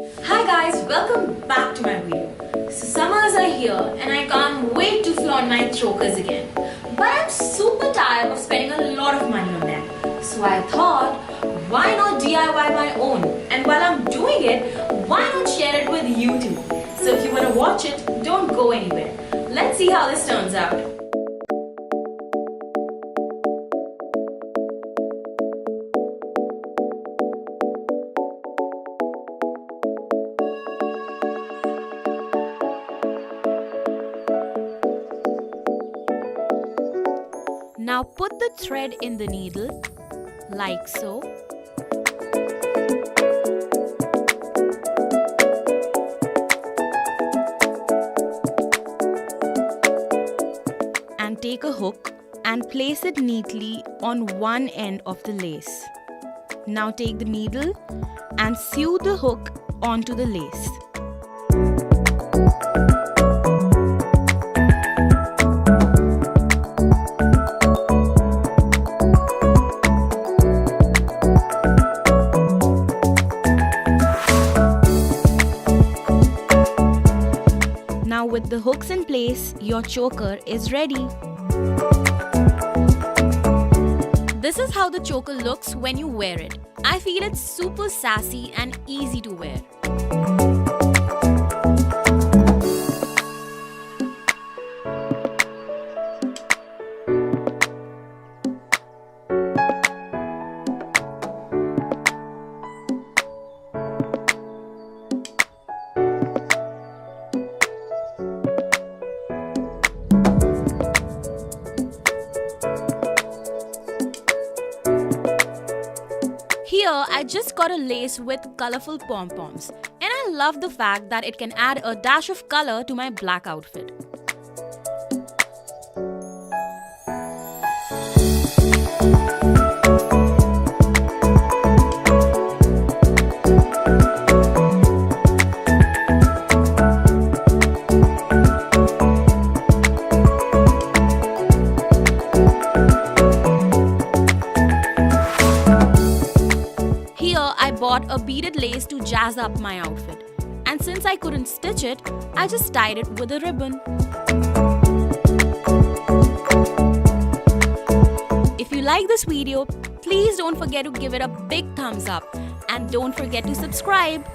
Hi guys, welcome back to my video. So summers are here and I can't wait to flaunt my chokers again. But I'm super tired of spending a lot of money on them. So I thought, why not DIY my own? And while I'm doing it, why not share it with you too? So if you want to watch it, don't go anywhere. Let's see how this turns out. Now put the thread in the needle, like so. And take a hook and place it neatly on one end of the lace. Now take the needle and sew the hook onto the lace. Now with the hooks in place, your choker is ready. This is how the choker looks when you wear it. I feel it's super sassy and easy to wear. Here, I just got a lace with colorful pom-poms, and I love the fact that it can add a dash of color to my black outfit. I bought a beaded lace to jazz up my outfit, and since I couldn't stitch it, I just tied it with a ribbon. If you like this video, please don't forget to give it a big thumbs up and don't forget to subscribe.